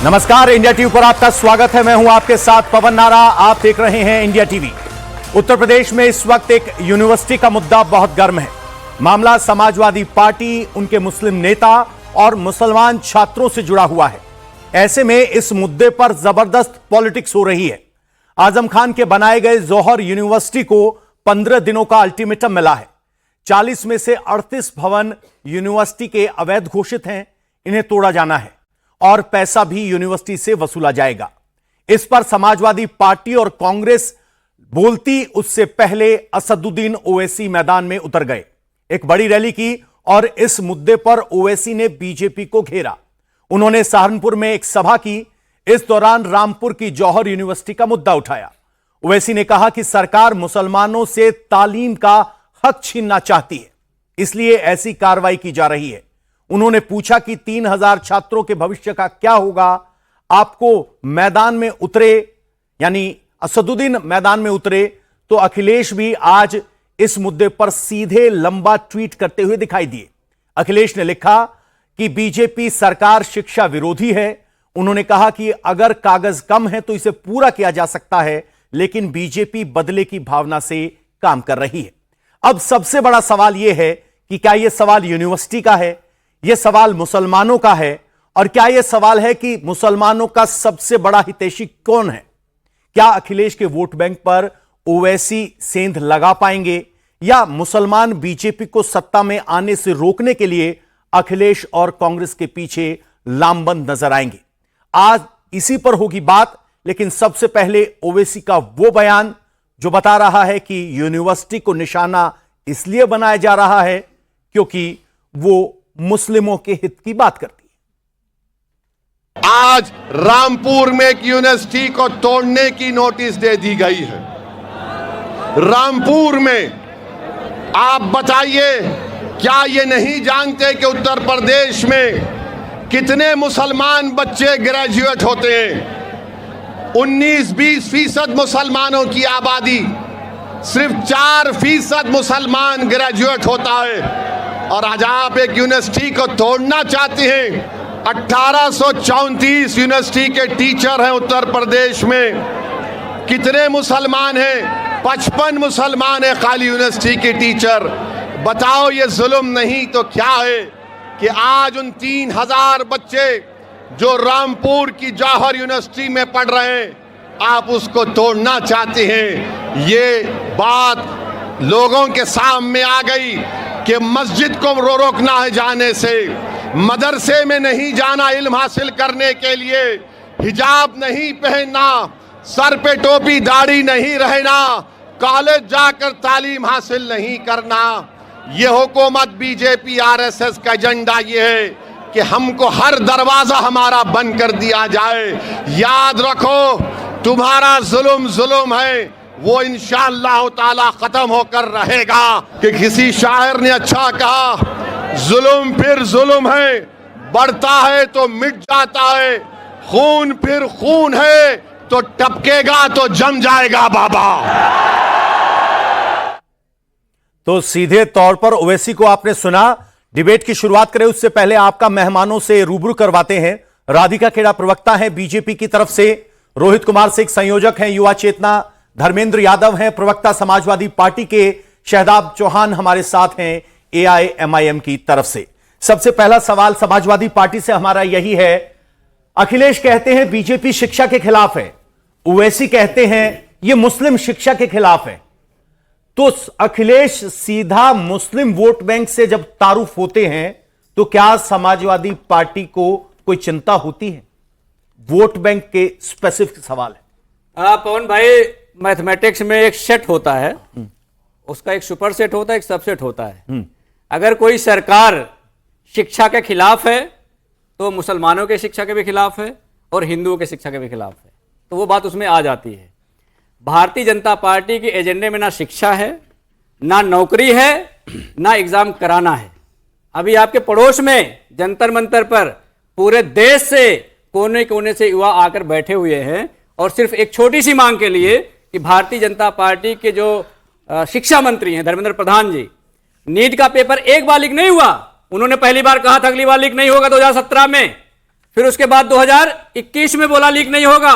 नमस्कार, India TV पर आपका स्वागत है। मैं हूं आपके साथ पवन नारा। आप देख रहे हैं इंडिया टीवी। उत्तर प्रदेश में इस वक्त एक यूनिवर्सिटी का मुद्दा बहुत गर्म है। मामला समाजवादी पार्टी, उनके मुस्लिम नेता और मुसलमान छात्रों से जुड़ा हुआ है। ऐसे में इस मुद्दे पर जबरदस्त पॉलिटिक्स हो रही है। आजम खान के बनाए गए जौहर यूनिवर्सिटी को 15 दिनों का अल्टीमेटम मिला है। 40 में से 38 भवन यूनिवर्सिटी के अवैध घोषित हैं, इन्हें तोड़ा जाना है और पैसा भी यूनिवर्सिटी से वसूला जाएगा। इस पर समाजवादी पार्टी और कांग्रेस बोलती उससे पहले असदुद्दीन ओवैसी मैदान में उतर गए, एक बड़ी रैली की और इस मुद्दे पर ओवैसी ने बीजेपी को घेरा। उन्होंने सहारनपुर में एक सभा की। इस दौरान रामपुर की जौहर यूनिवर्सिटी का मुद्दा उठाया। ओवैसी ने कहा कि सरकार मुसलमानों से तालीम का हक छीनना चाहती है, इसलिए ऐसी कार्रवाई की जा रही है। उन्होंने पूछा कि 3000 छात्रों के भविष्य का क्या होगा। आपको मैदान में उतरे, यानी असदुद्दीन मैदान में उतरे, तो अखिलेश भी आज इस मुद्दे पर सीधे लंबा ट्वीट करते हुए दिखाई दिए। अखिलेश ने लिखा कि बीजेपी सरकार शिक्षा विरोधी है। उन्होंने कहा कि अगर कागज कम है तो इसे पूरा किया जा सकता है, लेकिन बीजेपी बदले की भावना से काम कर रही है। अब सबसे बड़ा सवाल यह है कि क्या यह सवाल यूनिवर्सिटी का है, यह सवाल मुसलमानों का है, और क्या यह सवाल है कि मुसलमानों का सबसे बड़ा हितैषी कौन है? क्या अखिलेश के वोट बैंक पर ओवैसी सेंध लगा पाएंगे, या मुसलमान बीजेपी को सत्ता में आने से रोकने के लिए अखिलेश और कांग्रेस के पीछे लामबंद नजर आएंगे? आज इसी पर होगी बात, लेकिन सबसे पहले ओवैसी का वो बयान जो बता रहा है कि यूनिवर्सिटी को निशाना इसलिए बनाया जा रहा है क्योंकि वो मुस्लिमों के हित की बात करती है। आज रामपुर में एक यूनिवर्सिटी को तोड़ने की नोटिस दे दी गई है। रामपुर में आप बताइए, क्या ये नहीं जानते कि उत्तर प्रदेश में कितने मुसलमान बच्चे ग्रेजुएट होते हैं? 19-20% मुसलमानों की आबादी, सिर्फ 4% मुसलमान ग्रेजुएट होता है, और आज आप एक यूनिवर्सिटी को तोड़ना चाहते हैं। 1834 यूनिवर्सिटी के टीचर हैं उत्तर प्रदेश में। कितने मुसलमान हैं? 55 मुसलमान हैं खाली यूनिवर्सिटी के टीचर। बताओ, ये जुल्म नहीं तो क्या है कि आज उन 3000 बच्चे जो रामपुर की जौहर यूनिवर्सिटी में पढ़ रहे हैं, आप उसको तोड़ना चाहते हैं। ये बात लोगों के सामने आ गई कि मस्जिद को रोकना है जाने से, मदरसे में नहीं जाना इल्म हासिल करने के लिए, हिजाब नहीं पहनना, सर पे टोपी दाढ़ी नहीं रहना, कॉलेज जाकर तालीम हासिल नहीं करना। ये हुकूमत बीजेपी आरएसएस का एजेंडा ये है कि हमको हर दरवाजा हमारा बंद कर दिया जाए। याद रखो, तुम्हारा जुल्म है, वो इंशाअल्लाह ताला खत्म होकर रहेगा। कि किसी शायर ने अच्छा कहा, जुल्म फिर जुल्म है, बढ़ता है तो मिट जाता है, खून फिर खून है, तो टपकेगा तो जम जाएगा बाबा। तो सीधे तौर पर ओवैसी को आपने सुना। डिबेट की शुरुआत करें उससे पहले आपका मेहमानों से रूबरू करवाते हैं। राधिका खेड़ा प्रवक्ता है बीजेपी की तरफ से, रोहित कुमार सिंह संयोजक हैं युवा चेतना, धर्मेंद्र यादव हैं प्रवक्ता समाजवादी पार्टी के, शहदाब चौहान हमारे साथ हैं एआईएमआईएम की तरफ से। सबसे पहला सवाल समाजवादी पार्टी से हमारा यही है, अखिलेश कहते हैं बीजेपी शिक्षा के खिलाफ है, ओवैसी कहते हैं यह मुस्लिम शिक्षा के खिलाफ है, तो अखिलेश सीधा मुस्लिम वोट बैंक से जब तारुफ होते हैं तो क्या समाजवादी पार्टी को कोई चिंता होती है? वोट बैंक के स्पेसिफिक सवाल है। पवन भाई, मैथमेटिक्स में एक सेट होता है, उसका एक सुपर सेट होता है, एक सबसेट होता है। अगर कोई सरकार शिक्षा के खिलाफ है तो मुसलमानों के शिक्षा के भी खिलाफ है और हिंदुओं के शिक्षा के भी खिलाफ है, तो वो बात उसमें आ जाती है। भारतीय जनता पार्टी के एजेंडे में ना शिक्षा है, ना नौकरी है, ना एग्जाम कराना है। अभी आपके पड़ोस में जंतर मंतर पर पूरे देश से कोने कोने से युवा आकर बैठे हुए हैं और सिर्फ एक छोटी सी मांग के लिए कि भारतीय जनता पार्टी के जो शिक्षा मंत्री हैं धर्मेंद्र प्रधान जी, नीट का पेपर एक बार लीक नहीं हुआ, उन्होंने पहली बार कहा था अगली बार लीक नहीं होगा 2017 में, फिर उसके बाद 2021 में बोला लीक नहीं होगा,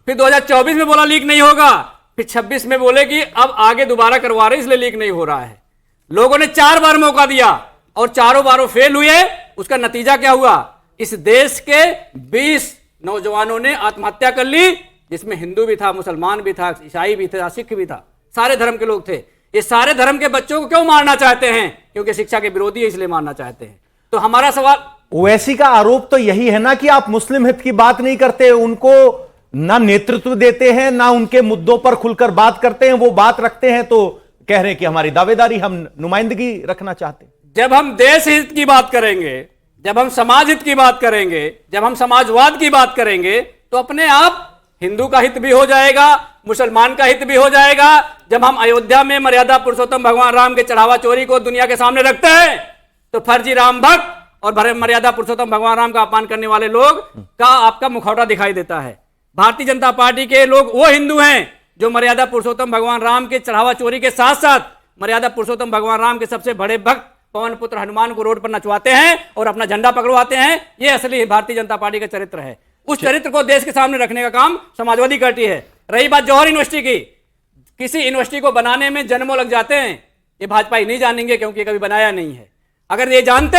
फिर 2024 में बोला लीक नहीं होगा, फिर 26 में बोले कि अब आगे दोबारा करवा रहे इसलिए लीक नहीं हो रहा है। लोगों ने 4 बार मौका दिया और चारों बारों फेल हुए। उसका नतीजा क्या हुआ? इस देश के 20 नौजवानों ने आत्महत्या कर ली, जिसमें हिंदू भी था, मुसलमान भी था, ईसाई भी था, सिख भी था, सारे धर्म के लोग थे। ये सारे धर्म के बच्चों को क्यों मारना चाहते हैं? क्योंकि शिक्षा के विरोधी है, इसलिए मारना चाहते हैं। तो हमारा सवाल, ओवैसी का आरोप तो यही है ना कि आप मुस्लिम हित की बात नहीं करते, उनको ना नेतृत्व देते हैं, ना उनके मुद्दों पर खुलकर बात करते हैं। वो बात रखते हैं तो कह रहे हैं कि हमारी दावेदारी, हम नुमाइंदगी रखना चाहते हैं। जब हम देश हित की बात करेंगे, जब हम समाज हित की बात करेंगे, जब हम समाजवाद की बात करेंगे, तो अपने आप हिंदू का हित भी हो जाएगा, मुसलमान का हित भी हो जाएगा। जब हम अयोध्या में मर्यादा पुरुषोत्तम भगवान राम के चढ़ावा चोरी को दुनिया के सामने रखते हैं, तो फर्जी राम भक्त और मर्यादा पुरुषोत्तम भगवान राम का अपमान करने वाले लोग का आपका मुखौटा दिखाई देता है। भारतीय जनता पार्टी के लोग वो हिंदू हैं जो मर्यादा पुरुषोत्तम भगवान राम के चढ़ावा चोरी के साथ साथ मर्यादा पुरुषोत्तम भगवान राम के सबसे बड़े भक्त पवन पुत्र हनुमान को रोड पर नचवाते हैं और अपना झंडा पकड़वाते हैं। ये असली भारतीय जनता पार्टी का चरित्र है। उस चरित्र को देश के सामने रखने का काम समाजवादी करती है। रही बात जौहर यूनिवर्सिटी की, किसी यूनिवर्सिटी को बनाने में जन्मों लग जाते हैं, ये भाजपा ही नहीं जानेंगे क्योंकि कभी बनाया नहीं है। अगर ये जानते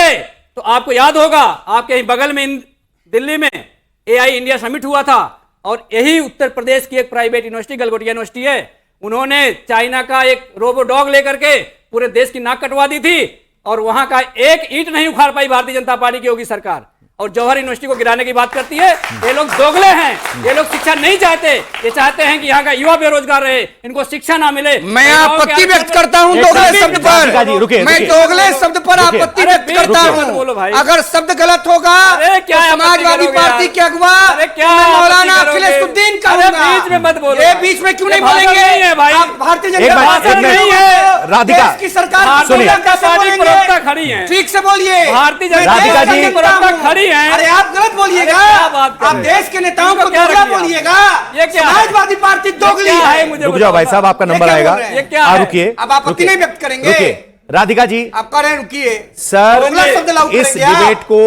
तो आपको याद होगा, आपके बगल में दिल्ली में AI इंडिया समिट हुआ था और यही उत्तर प्रदेश की एक प्राइवेट यूनिवर्सिटी, गलगोटिया यूनिवर्सिटी है, उन्होंने चाइना का एक रोबो डॉग लेकर के पूरे देश की नाक कटवा दी थी और वहां का एक ईंट नहीं उखाड़ पाई भारतीय जनता पार्टी की योगी सरकार। और जौहर यूनिवर्सिटी को गिराने की बात करती है। ये लोग दोगले हैं, ये लोग शिक्षा नहीं चाहते, ये चाहते हैं कि यहाँ का युवा बेरोजगार रहे, इनको शिक्षा ना मिले। मैं आपत्ति व्यक्त करता हूँ दोगले शब्द पर, मैं दोगले शब्द पर आपत्ति व्यक्त करता हूँ। अगर शब्द गलत होगा तो समाजवादी पार्टी के अगुवा मौलाना अखिलेशुद्दीन का बीच में मत बोलो। ये बीच में क्यों नहीं बोलेंगे? भारतीय जनता पार्टी नहीं है, राधिका की सरकार खड़ी है, ठीक से बोलिए। भारतीय जनता पार्टी खड़ी है। अरे आप गलत बोलिएगा, आप देश के नेताओं को दोगला बोलिएगा। ये क्या समाजवादी पार्टी दोगली है। रुक जाओ भाई साहब, आपका नंबर आएगा। रुकिए, अब आपत्ति नहीं व्यक्त करेंगे। राधिका जी आप कह रहे हैं, रुकिए सर, इस डिबेट को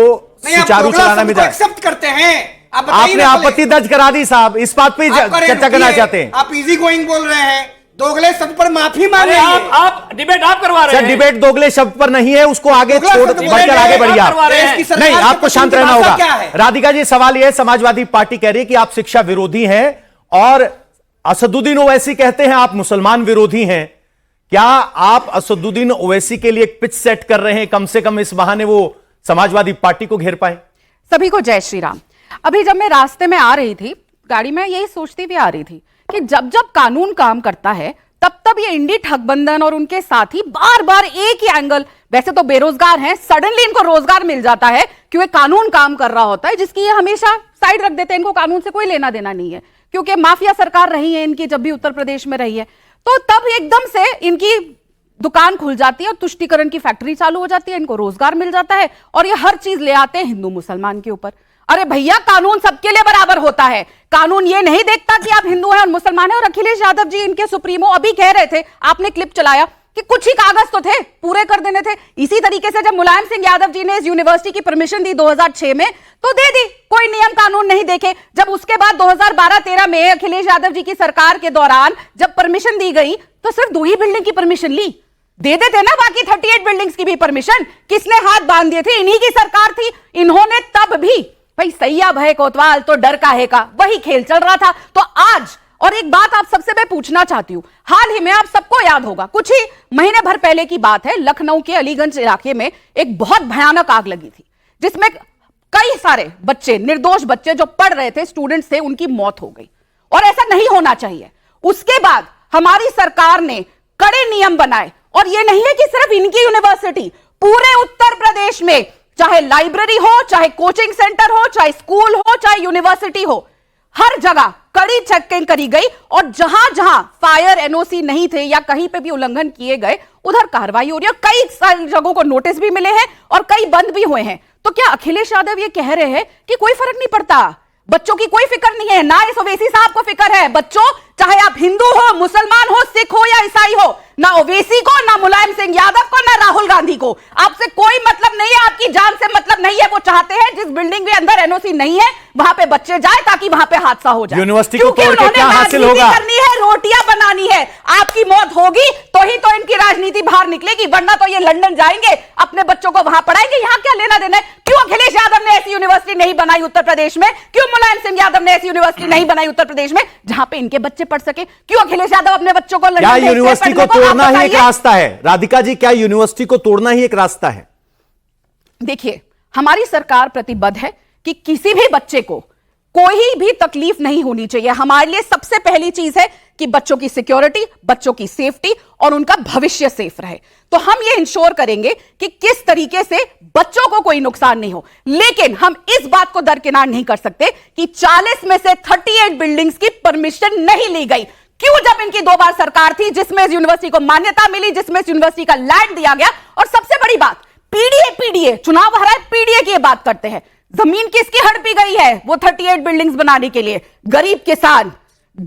सुचारू चलाना में एक्सेप्ट करते हैं। आपने आपत्ति दर्ज करा दी साहब, इस बात पे चर्चा करना चाहते हैं। आप इजी गोइंग बोल रहे हैं, दोगले शब्द पर माफी मांगे। आप डिबेट आप करवा रहे हैं। सर डिबेट दोगले शब्द पर नहीं है, उसको आगे छोड़ बढ़कर आगे बढ़िए आप। नहीं, आपको शांत रहना होगा। राधिका जी, सवाल यह है, समाजवादी पार्टी कह रही है कि आप शिक्षा विरोधी हैं और असदुद्दीन ओवैसी कहते हैं आप मुसलमान विरोधी हैं। क्या आप असदुद्दीन ओवैसी के लिए एक पिच सेट कर रहे हैं, कम से कम इस बहाने वो समाजवादी पार्टी को घेर पाए? सभी को जय श्री राम। अभी जब मैं रास्ते में आ रही थी, गाड़ी में यही सोचती भी आ रही थी कि जब जब कानून काम करता है तब तब ये इंडी ठगबंधन और उनके साथी बार बार एक ही एंगल, वैसे तो बेरोजगार हैं, सडनली इनको रोजगार मिल जाता है क्योंकि कानून काम कर रहा होता है, जिसकी ये हमेशा साइड रख देते हैं। इनको कानून से कोई लेना देना नहीं है क्योंकि माफिया सरकार रही है इनकी, जब भी उत्तर प्रदेश में रही है। तो तब एकदम से इनकी दुकान खुल जाती है और तुष्टीकरण की फैक्ट्री चालू हो जाती है, इनको रोजगार मिल जाता है और ये हर चीज ले आते हैं हिंदू मुसलमान के ऊपर। अरे भैया, कानून सबके लिए बराबर होता है। कानून ये नहीं देखता कि आप हिंदू हैं और मुसलमान हैं। और अखिलेश यादव जी, इनके सुप्रीमो, अभी कह रहे थे, आपने क्लिप चलाया कि कुछ ही कागज तो थे, पूरे कर देने थे। इसी तरीके से जब मुलायम सिंह यादव जी ने इस यूनिवर्सिटी की परमिशन दी 2006 में, तो दे दी, कोई नियम कानून नहीं देखे। जब उसके बाद 2012-13 में अखिलेश यादव जी की सरकार के दौरान जब परमिशन दी गई, तो सिर्फ 2 ही बिल्डिंग की परमिशन ली, दे देते ना बाकी 38 बिल्डिंग्स की भी परमिशन। किसने हाथ बांध दिए थे? इन्हीं की सरकार थी। इन्होंने तब भी, भाई सैया भय कोतवाल तो डर काहे का, वही खेल चल रहा था। तो आज, और एक बात आप सबसे मैं पूछना चाहती हूं, हाल ही में आप सबको याद होगा, कुछ ही महीने भर पहले की बात है, लखनऊ के अलीगंज इलाके में एक बहुत भयानक आग लगी थी जिसमें कई सारे बच्चे, निर्दोष बच्चे जो पढ़ रहे थे, स्टूडेंट्स थे, उनकी मौत हो गई। और ऐसा नहीं होना चाहिए। उसके बाद हमारी सरकार ने कड़े नियम बनाए, और यह नहीं है कि सिर्फ इनकी यूनिवर्सिटी, पूरे उत्तर प्रदेश में चाहे लाइब्रेरी हो, चाहे कोचिंग सेंटर हो, चाहे स्कूल हो, चाहे यूनिवर्सिटी हो, हर जगह कड़ी चेकिंग करी गई और जहां जहां फायर एनओसी नहीं थे या कहीं पे भी उल्लंघन किए गए, उधर कार्रवाई हो रही है। कई सारी जगहों को नोटिस भी मिले हैं और कई बंद भी हुए हैं। तो क्या अखिलेश यादव ये कह रहे हैं कि कोई फर्क नहीं पड़ता, बच्चों की कोई फिक्र नहीं है? ना इस ओवैसी साहब को फिक्र है। बच्चों, चाहे आप हिंदू हो, मुसलमान हो, सिख हो या ईसाई हो, ना ओवैसी को, ना मुलायम सिंह यादव को, ना राहुल गांधी को। आपसे कोई मतलब नहीं है, आपकी जान से मतलब नहीं है। वो चाहते हैं जिस बिल्डिंग के अंदर एनओसी नहीं है वहां पे बच्चे जाए ताकि वहां पे हादसा हो जाए। यूनिवर्सिटी को तोड़ के क्या हासिल होगा? करनी है, रोटियां बनानी है। आपकी मौत होगी तो ही तो इनकी राजनीति बाहर निकलेगी, वरना तो ये लंदन जाएंगे, अपने बच्चों को वहां पढ़ाएंगे। यहां क्या लेना देना है? क्यों अखिलेश यादव ने ऐसी यूनिवर्सिटी नहीं बनाई उत्तर प्रदेश में? क्यों मुलायम सिंह यादव ने ऐसी यूनिवर्सिटी नहीं बनाई उत्तर प्रदेश में जहां पे इनके बच्चे पढ़ सके? क्यों अखिलेश यादव अपने बच्चों को क्या यूनिवर्सिटी को तोड़ना ही एक रास्ता है? राधिका जी, क्या यूनिवर्सिटी को तोड़ना ही एक रास्ता है? देखिए, हमारी सरकार प्रतिबद्ध है कि किसी भी बच्चे को कोई भी तकलीफ नहीं होनी चाहिए। हमारे लिए सबसे पहली चीज है कि बच्चों की सिक्योरिटी, बच्चों की सेफ्टी और उनका भविष्य सेफ रहे। तो हम ये इंश्योर करेंगे कि किस तरीके से बच्चों को कोई नुकसान नहीं हो। लेकिन हम इस बात को दरकिनार नहीं कर सकते कि 40 में से 38 बिल्डिंग्स की परमिशन नहीं ली गई। क्यों? जब इनकी 2 बार सरकार थी जिसमें इस यूनिवर्सिटी को मान्यता मिली, जिसमें इस यूनिवर्सिटी का लैंड दिया गया। और सबसे बड़ी बात, पीडीए चुनाव हरा है, पीडीए की बात करते हैं। जमीन किसकी हड़पी गई है वो 38 बिल्डिंग्स बनाने के लिए? गरीब किसान,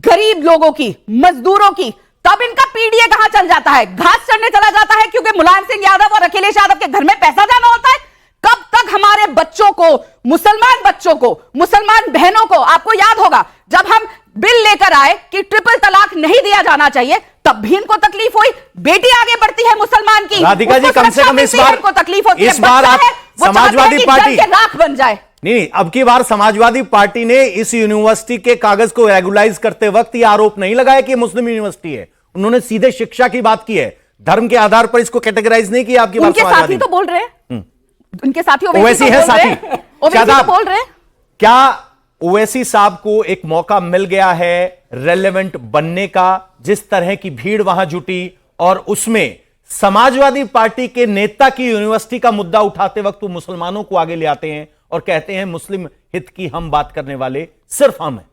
गरीब लोगों की, मजदूरों की। तब इनका पीडीए कहां चल जाता है? घास चढ़ने चला जाता है, क्योंकि मुलायम सिंह यादव और अखिलेश यादव के घर में पैसा जाना होता है। कब तक हमारे बच्चों को, मुसलमान बच्चों को, मुसलमान बहनों को, आपको याद होगा जब हम बिल लेकर आए कि ट्रिपल तलाक नहीं दिया जाना चाहिए, तब भी इनको तकलीफ हुई। बेटी आगे बढ़ती है मुसलमान की, राधिका जी, कम से कम इस बार को तकलीफ होती है। इस बार आप समाजवादी पार्टी राख बन जाए। नहीं, अब की बार समाजवादी पार्टी ने इस यूनिवर्सिटी के कागज को रेगुलाइज करते वक्त यह आरोप नहीं लगाया कि मुस्लिम यूनिवर्सिटी है। उन्होंने सीधे शिक्षा की बात की है, धर्म के आधार पर इसको कैटेगराइज नहीं किया। आपकी बात उनके साथी तो बोल रहे हैं, उनके साथी ओवैसी है, साथी तो बोल रहे हैं। क्या ओवैसी साहब को एक मौका मिल गया है रेलेवेंट बनने का? जिस तरह की भीड़ वहां जुटी और उसमें समाजवादी पार्टी के नेता की यूनिवर्सिटी का मुद्दा उठाते वक्त वो मुसलमानों को आगे ले आते हैं और कहते हैं मुस्लिम हित की हम बात करने वाले सिर्फ हम हैं।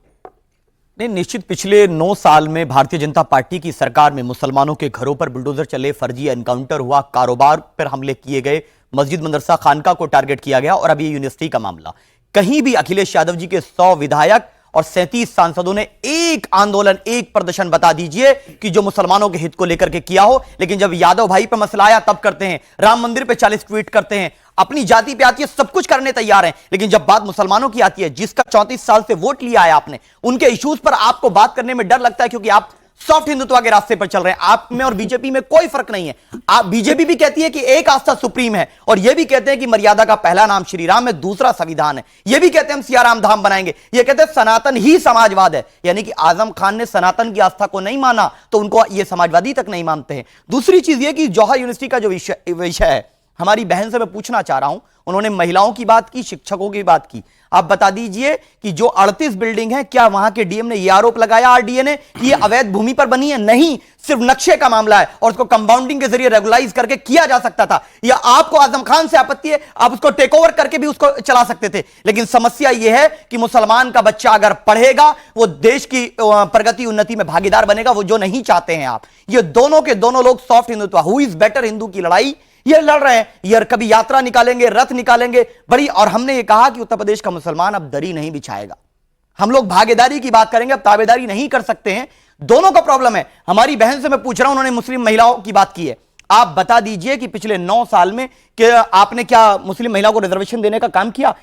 नहीं, निश्चित पिछले 9 साल में भारतीय जनता पार्टी की सरकार में मुसलमानों के घरों पर बुलडोजर चले, फर्जी एनकाउंटर हुआ, कारोबार पर हमले किए गए, मस्जिद मदरसा खानका को टारगेट किया गया और अब ये यूनिवर्सिटी का मामला। कहीं भी अखिलेश यादव जी के 100 विधायक और 37 सांसदों ने एक आंदोलन, एक प्रदर्शन बता दीजिए कि जो मुसलमानों के हित को लेकर के किया हो। लेकिन जब यादव भाई पे मसला आया तब करते हैं, राम मंदिर पे 40 ट्वीट करते हैं, अपनी जाति पे आती है सब कुछ करने तैयार हैं। लेकिन जब बात मुसलमानों की आती है, जिसका 34 साल से वोट लिया है आपने, उनके इश्यूज पर आपको बात करने में डर लगता है, क्योंकि आप सॉफ्ट हिंदुत्व के रास्ते पर चल रहे हैं। आप में और बीजेपी में कोई फर्क नहीं है। आप बीजेपी भी कहती है कि एक आस्था सुप्रीम है, और यह भी कहते हैं कि मर्यादा का पहला नाम श्री राम है, दूसरा संविधान है। यह भी कहते हैं हम सियाराम धाम बनाएंगे। यह कहते हैं सनातन ही समाजवाद है, यानी कि आजम खान ने सनातन की आस्था को नहीं माना तो उनको यह समाजवादी तक नहीं मानते हैं। दूसरी चीज यह कि जौहर यूनिवर्सिटी का जो विषय है, हमारी बहन से मैं पूछना चाह रहा हूं, उन्होंने महिलाओं की बात की, शिक्षकों की बात की। आप बता दीजिए कि जो 38 बिल्डिंग है, क्या वहां के डीएम ने यह आरोप लगाया आरडीए ने कि यह अवैध भूमि पर बनी है? नहीं, सिर्फ नक्शे का मामला है और उसको कंपाउंडिंग के जरिए रेगुलाइज करके किया जा सकता था। या आपको आजम खान से आपत्ति है, आप उसको टेक ओवर करके भी उसको चला सकते थे। लेकिन समस्या यह है कि मुसलमान का बच्चा अगर पढ़ेगा, वो देश की प्रगति उन्नति में भागीदार बनेगा, वो जो नहीं चाहते हैं आप। ये दोनों के दोनों लोग soft Hindutva, who is better Hindu की लड़ाई ये लड़ रहे हैं। ये कभी यात्रा निकालेंगे, रथ निकालेंगे बड़ी। और हमने ये कहा कि उत्तर प्रदेश का मुसलमान अब दरी नहीं बिछाएगा। हम लोग भागीदारी की बात करेंगे, अब ताबेदारी नहीं कर सकते हैं। दोनों का प्रॉब्लम है। हमारी बहन से मैं पूछ रहा हूं, उन्होंने मुस्लिम महिलाओं की बात की है। आप बता दीजिए कि पिछले 9 साल में आपने क्या मुस्लिम महिलाओं को रिजर्वेशन देने का काम किया?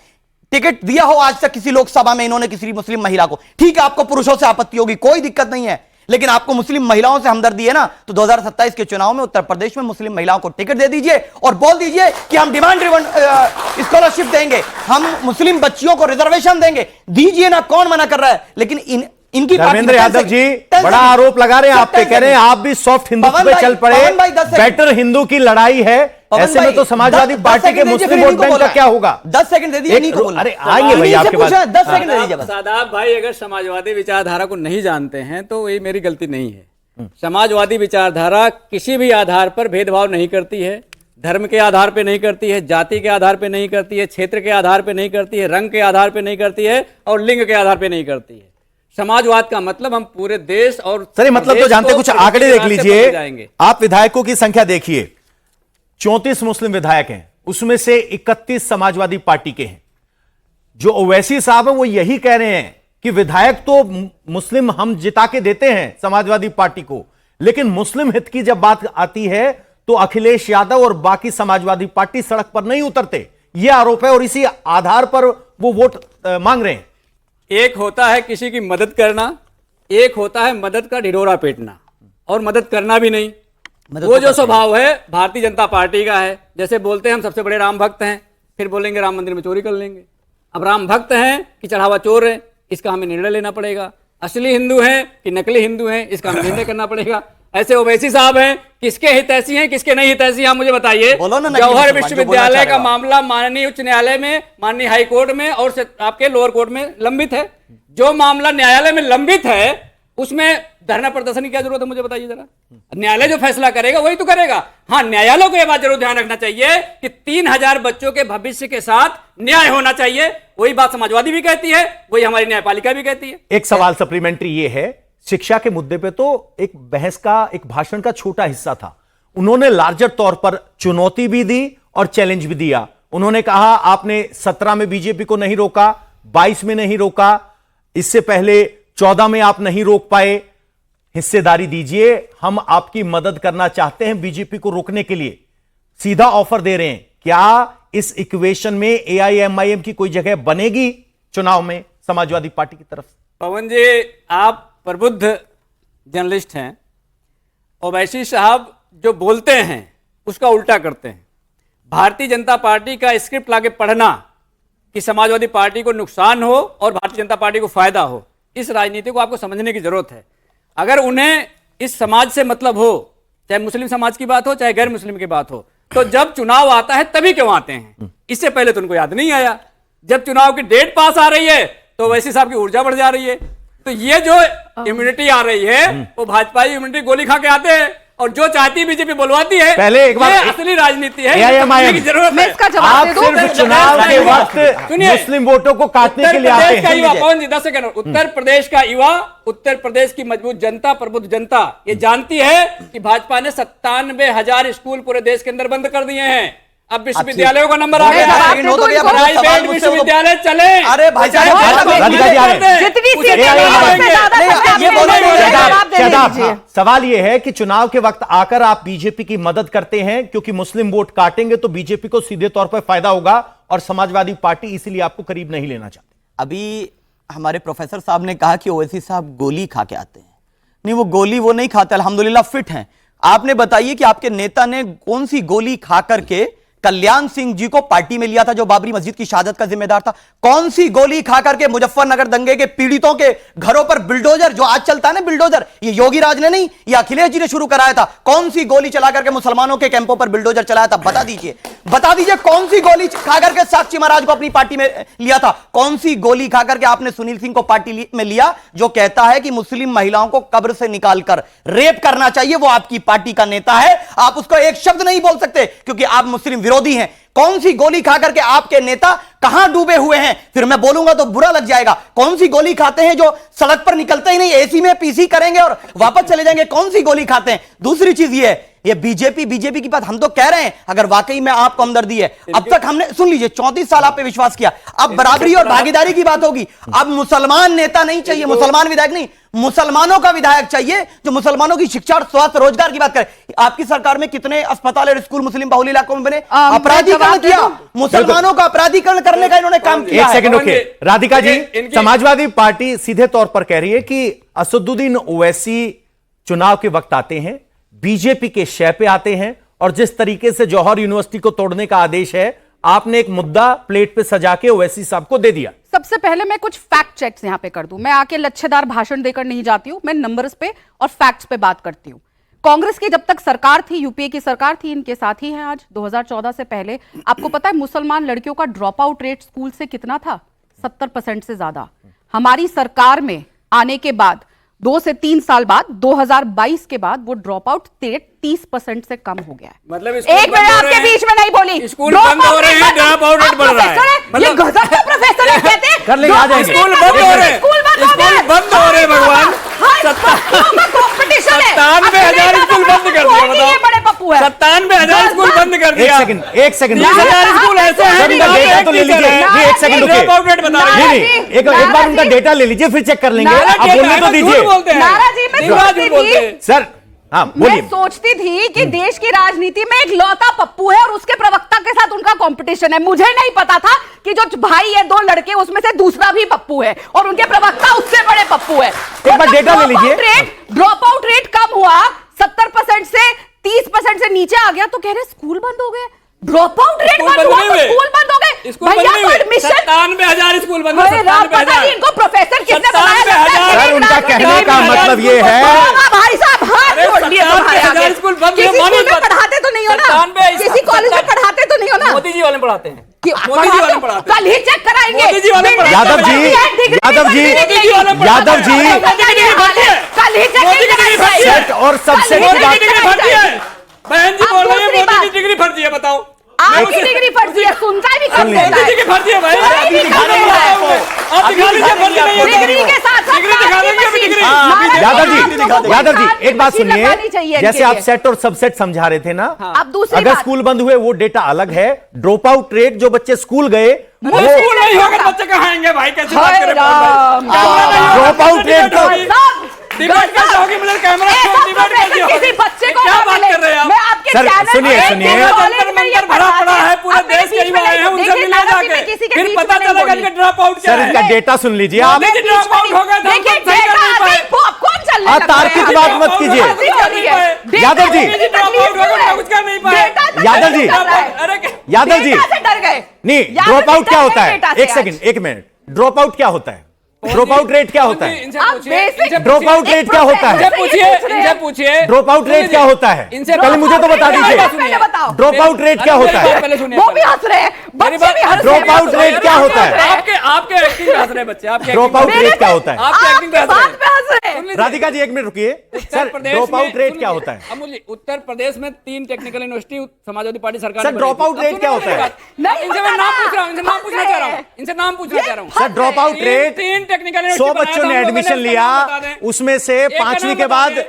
टिकट दिया हो आज तक किसी लोकसभा में इन्होंने किसी मुस्लिम महिला को? ठीक है, आपको पुरुषों से आपत्ति होगी, कोई दिक्कत नहीं है, लेकिन आपको मुस्लिम महिलाओं से हमदर्दी है ना, तो 2027 के चुनाव में उत्तर प्रदेश में मुस्लिम महिलाओं को टिकट दे दीजिए और बोल दीजिए कि हम डिमांड ड्रिवन स्कॉलरशिप देंगे, हम मुस्लिम बच्चियों को रिजर्वेशन देंगे। दीजिए ना, कौन मना कर रहा है? लेकिन इनकी धर्मेंद्र यादव जी बड़ा आरोप लगा रहे हैं आप पे, कह रहे हैं आप भी सॉफ्ट हिंदुत्व पे चल पड़े, बेटर हिंदू की लड़ाई है। ऐसे में तो समाजवादी पार्टी के मुस्लिम वोट बैंक का क्या होगा? 10 सेकंड दे दीजिए। अरे आएंगे भाई आपके पास, 10 सेकंड दे दीजिए। सादाब भाई, अगर समाजवादी विचारधारा को नहीं जानते हैं तो ये मेरी गलती नहीं है। समाजवादी विचारधारा किसी भी आधार पर भेदभाव नहीं करती है, धर्म के आधार पर नहीं करती है, जाति के आधार पर नहीं करती है, क्षेत्र के आधार पर नहीं करती है, रंग के आधार पर नहीं करती है और लिंग के आधार पर नहीं करती है। समाजवाद का मतलब हम पूरे देश और सर मतलब तो जानते, कुछ आंकड़े देख लीजिए आप। विधायकों की संख्या देखिए, 34 मुस्लिम विधायक हैं, उसमें से 31 समाजवादी पार्टी के हैं। जो ओवैसी साहब है वो यही कह रहे हैं कि विधायक तो मुस्लिम हम जिता के देते हैं समाजवादी पार्टी को, लेकिन मुस्लिम हित की जब बात आती है तो अखिलेश यादव और बाकी समाजवादी पार्टी सड़क पर नहीं उतरते, यह आरोप है और इसी आधार पर वो वोट मांग रहे हैं। एक होता है किसी की मदद करना, एक होता है मदद का ढिढोरा पीटना और मदद करना भी नहीं। वो जो स्वभाव है भारतीय जनता पार्टी का है, जैसे बोलते हैं हम सबसे बड़े राम भक्त हैं, फिर बोलेंगे राम मंदिर में चोरी कर लेंगे। अब राम भक्त हैं कि चढ़ावा चोर है, इसका हमें निर्णय लेना पड़ेगा। असली हिंदू हैं कि नकली हिंदू हैं, इसका हमें निर्णय करना पड़ेगा। ऐसे ओवैसी साहब हैं, किसके हितैषी हैं किसके नहीं हितैषी, आप मुझे बताइए। जौहर विश्वविद्यालय का मामला माननीय उच्च न्यायालय में, माननीय हाई कोर्ट में और आपके लोअर कोर्ट में लंबित है। जो मामला न्यायालय में लंबित है उसमें धरना प्रदर्शन की क्या जरूरत है, मुझे बताइए जरा। न्यायालय जो फैसला करेगा वही तो करेगा। हाँ, न्यायालय को यह बात जरूर ध्यान रखना चाहिए कि 3000 बच्चों के भविष्य के साथ न्याय होना चाहिए। वही बात समाजवादी भी कहती है, वही हमारी न्यायपालिका भी कहती है। एक सवाल सप्लीमेंट्री ये है, शिक्षा के मुद्दे पे तो एक बहस का, एक भाषण का छोटा हिस्सा था। उन्होंने लार्जर तौर पर चुनौती भी दी और चैलेंज भी दिया। उन्होंने कहा आपने 17 में बीजेपी को नहीं रोका, 22 में नहीं रोका, इससे पहले 14 में आप नहीं रोक पाए, हिस्सेदारी दीजिए, हम आपकी मदद करना चाहते हैं बीजेपी को रोकने के लिए। सीधा ऑफर दे रहे हैं। क्या इस इक्वेशन में एआईएमआईएम की कोई जगह बनेगी चुनाव में समाजवादी पार्टी की तरफ से? पवन जी, आप प्रबुद्ध जर्नलिस्ट हैं। ओवैसी साहब जो बोलते हैं उसका उल्टा करते हैं। भारतीय जनता पार्टी का स्क्रिप्ट लाके पढ़ना कि समाजवादी पार्टी को नुकसान हो और भारतीय जनता पार्टी को फायदा हो, इस राजनीति को आपको समझने की जरूरत है। अगर उन्हें इस समाज से मतलब हो, चाहे मुस्लिम समाज की बात हो चाहे गैर मुस्लिम की बात हो, तो जब चुनाव आता है तभी क्यों आते हैं? इससे पहले तो उनको याद नहीं आया। जब चुनाव की डेट पास आ रही है तो ओवैसी साहब की ऊर्जा बढ़ जा रही है। तो ये जो इम्यूनिटी आ रही है वो भाजपा इम्यूनिटी गोली खा के आते हैं और जो चाहती बीजेपी बुलवाती है। पहले एक बार असली राजनीति है, एआईएमआईएम की जरूरत मैं है। इसका जवाब आप दे दूं? सिर्फ चुनाव के वक्त मुस्लिम वोटों को काटने के लिए आते हैं। पवन जी 10 सेकंड। उत्तर प्रदेश का युवा, उत्तर प्रदेश की मजबूत जनता, प्रबुद्ध जनता ये जानती है कि भाजपा ने 97,000 स्कूल पूरे देश के अंदर बंद कर दिए हैं। अब विश्वविद्यालयों का नंबर आ गया है, प्राइवेट विश्वविद्यालय चले। अरे भाई सवाल यह है कि चुनाव के वक्त आकर आप बीजेपी की मदद करते हैं क्योंकि मुस्लिम वोट काटेंगे तो बीजेपी को सीधे तौर पर फायदा होगा और समाजवादी पार्टी इसीलिए आपको करीब नहीं लेना चाहती। अभी हमारे प्रोफेसर साहब ने कहा कि ओवैसी साहब गोली खा के आते हैं। नहीं, वो गोली वो नहीं खाते, अल्हम्दुलिल्लाह फिट हैं। आपने बताइए कि आपके नेता ने कौन सी गोली खा करके कल्याण सिंह जी को पार्टी में लिया था जो बाबरी मस्जिद की शहादत का जिम्मेदार था? कौन सी गोली खा करके मुजफ्फरनगर दंगे के पीड़ितों के घरों पर बिल्डोजर, जो आज चलता है ना बिल्डोजर, ये योगी राज ने नहीं, ये अखिलेश जी ने शुरू कराया था। कौन सी गोली चला करके मुसलमानों के कैंपों पर बिल्डोजर चलाया था? बता दीजिए, बता दीजिए कौन सी गोली खा करके साक्षी महाराज को अपनी पार्टी में लिया था? कौन सी गोली खा करके आपने सुनील सिंह को पार्टी में लिया जो कहता है कि मुस्लिम महिलाओं को कब्र से निकालकर रेप करना चाहिए? वो आपकी पार्टी का नेता है, आप उसको एक शब्द नहीं बोल सकते क्योंकि आप मुस्लिम विरोधी हैं। कौन सी गोली खा करके आपके नेता कहां डूबे हुए हैं? फिर मैं बोलूंगा तो बुरा लग जाएगा। कौन सी गोली खाते हैं जो सड़क पर निकलते ही नहीं, एसी में पीसी करेंगे और वापस चले जाएंगे? कौन सी गोली खाते हैं? दूसरी चीज ये बीजेपी की बात हम तो कह रहे हैं, अगर वाकई में आपको हमदर्दी है, अब तक हमने सुन लीजिए 34 साल आप पे विश्वास किया, अब बराबरी और भागीदारी की बात होगी। अब मुसलमान नेता नहीं चाहिए, मुसलमान विधायक नहीं, मुसलमानों का विधायक चाहिए जो मुसलमानों की शिक्षा और स्वास्थ्य रोजगार की बात करे। आपकी सरकार में कितने अस्पताल और स्कूल मुस्लिम बहुल इलाकों में बने? अपराधीकरण किया, मुसलमानों का अपराधीकरण करने का इन्होंने काम किया। एक second okay, Radhika ji, Samajwadi party सीधे तौर पर कह रही है कि असदुद्दीन ओवैसी चुनाव के वक्त आते हैं, बीजेपी के शय पे आते हैं और जिस तरीके से जौहर यूनिवर्सिटी को तोड़ने का आदेश है, आपने एक मुद्दा प्लेट पे सजा के ओवैसी साहब को दे दिया। सबसे पहले मैं कुछ फैक्ट चेक्स यहां पे कर दूं। मैं आके लच्छेदार भाषण देकर नहीं जाती हूं, मैं नंबर्स पे और फैक्ट्स पे बात करती हूं। कांग्रेस की जब तक सरकार थी, यूपीए की सरकार थी, इनके साथ ही है आज, 2014 से पहले, आपको पता है मुसलमान लड़कियों का ड्रॉप आउट रेट स्कूल से कितना था? 70% से ज्यादा। हमारी सरकार में आने के बाद 2 से 3 साल बाद 2022 के बाद वो ड्रॉप आउट 30% से कम हो गया है। मतलब एक मिनट आपके बीच में नहीं बोली, स्कूल बंद हो रहे हैं, ड्रॉप आउट रेट बढ़ रहा है। ये गजब का प्रोफेसर है, कहते हैं कर लेंगे, आ जाएंगे। स्कूल बंद हो रहे हैं, स्कूल बंद हो रहे हैं भगवान। 97,000 स्कूल बंद कर दिया, बताओ। बड़े पप्पू है, 97,000 स्कूल बंद कर दिया। एक सेकंड 20,000 स्कूल ऐसे हैं डेटा तो ले लीजिए। एक सेकंड ड्रॉप आउट रेट बता रहे हैं। एक बार उनका डेटा ले लीजिए, फिर चेक कर लेंगे। आप बोलने तो दीजिए नारा जी, मैं सर। हाँ, मैं बोलिए। सोचती थी कि देश की राजनीति में एक लौता पप्पू है और उसके प्रवक्ता के साथ उनका कंपटीशन है। मुझे नहीं पता था कि जो भाई है 2 लड़के उसमें से दूसरा भी पप्पू है और उनके प्रवक्ता उससे बड़े पप्पू है। एक बार डेटा ले लीजिए। ड्रॉप आउट रेट कम हुआ 70% से 30% से नीचे आ गया तो कह रहे स्कूल बंद हो गए। ड्रॉप आउट रेट बंद हुआ तो स्कूल बंद हो गए। भैया तो एडमिशन 97,000 स्कूल बंद। इनको प्रोफेसर किसने बनाया? सर उनका कहने का मतलब ये है, भाई साहब हाथ जोड़ लिए तुम्हारे स्कूल बंद। किसी स्कूल में पढ़ाते तो नहीं हो ना, किसी कॉलेज में पढ़ाते तो नहीं हो ना। मोदी जी वाले पढ़ाते हैं, मोदी जी वाले पढ़ाते, कल ही चेक कराएंगे। मोदी जी वाले पढ़ाते हैं। यादव जी, यादव जी, यादव जी, कल ही चेक सेट और सबसेट की बात। बहन जी बोल रही है मोदी की डिग्री फर्जी है, बताओ। आपकी डिग्री फर्जी है, सुनता भी कम लीजिए। देता है। मोदी जी की फर्जी है भाई। आप दिखा देंगे आपको। आप दिखा लीजिए फर्जी नहीं है। डिग्री के साथ डिग्री दिखा देंगे अभी डिग्री। यादव जी एक बात सुनिए, जैसे आप सेट सेट और सबसेट समझा रहे थे ना, अब दूसरी अगर बात, स्कूल बंद हुए वो डेटा अलग है। ड्रॉप आउट रेट जो बच्चे स्कूल गए वो स्कूल नहीं होगा बच्चे कहाँ आएंगे भाई? कैसे बात करें? ड्रॉप आउट रेट तो डिबेट कैसे होगी? मुझे कैमरा डिबेट कैसे होगी? किसी बच्चे को क्या ना बात मिले। कर रहे हैं आप? मैं आपके सर, चैनल सुनिए, पे सुनिए। एक कॉलेज जंतर में ये मंतर भरा पढ़ा पड़ा है, पूरे अब मेरे देश के बीच में युवा आए हैं, नहीं- उनसे देखिए, मिलने दादा जी, जाके मैं किसी के फिर बीच पता में नहीं चलेगा बोली। इनका ड्रॉप आउट क्या सर है। इनका डेटा सुन लीजिए आप। मोदी जी ड्रॉप आउट हो गए तो देखिए हम सही कर नहीं पाए। पॉपकॉर्न चलने लगा है। अतार्किक बात मत कीजिए। यादव जी। मोदी जी ड्रॉप आउट हो गए तो कुछ कर नहीं पाए। यादव जी। अरे यादव जी, से डर गए। नहीं, यादव ड्रॉप जी आउट क्या डर होता गए है? डेटा से एक आज। सेकंड, एक मिनट। ड्रॉप आउट क्या होता है? ड्रॉप आउट रेट क्या होता है? ड्रॉप आउट रेट क्या होता है? इनसे पूछिए ड्रॉप आउट रेट क्या होता है? पहले मुझे तो बता दीजिए। ड्रॉप आउट रेट क्या होता है? वो भी हंस रहे हैं, बच्चे भी हंस रहे ड्रॉप हैं। आउट रेट क्या होता है? आपके एक्टिंग पे हंस रहे बच्चे। आपके ड्रॉप आउट रेट क्या होता है? आपके एक्टिंग पे हंस बात रहे पे हंस रहे हैं। राधिका जी एक मिनट रुकिए। सर ड्रॉप आउट रेट क्या होता है? अमूल जी, उत्तर प्रदेश में 3 टेक्निकल यूनिवर्सिटी समाजवादी पार्टी सरकार सर, ने ड्रॉप बनाई आउट थी। रेट अब क्या सुनो होता है? मेरी बात। नहीं इनसे मैं नाम पूछ रहा हूँ, इनसे नाम पूछना चाह रहा हूँ, इनसे नाम पूछना चाह रहा हूँ। Sir drop out rate 3 technical 100 बच्चों ने एडमिशन लिया, उसमें से 5वीं के बाद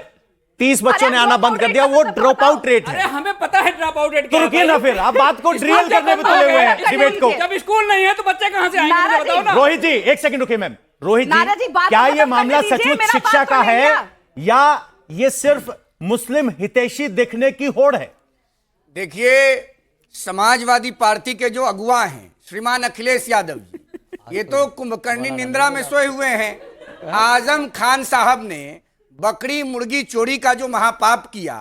30 बच्चों ने आना बंद कर दिया, वो ड्रॉप आउट रेट अरे है। हमें पता है ड्रॉप आउट रेट तो क्या है रुकिए ना, भाई। फिर आप बात को ड्रिल करने में तुले हुए हैं डिबेट को। जब स्कूल नहीं है तो बच्चे कहाँ से आएंगे? नारा मुझे बताओ जी, ना। रोहित जी एक सेकंड रुकिए मैम। रोहित नारा जी जी, बात क्या खत्म ये करने मामला दीजिए, सचमुच मेरा शिक्षा बात का सुन है लीजिए। या ये सिर्फ मुस्लिम हितैषी दिखने की होड़ है? देखिए, समाजवादी पार्टी के जो अगुवा हैं श्रीमान अखिलेश यादव जी, ये तो कुंभकर्णी निंद्रा में सोए हुए हैं। आजम खान साहब ने बकरी मुर्गी चोरी का जो महापाप किया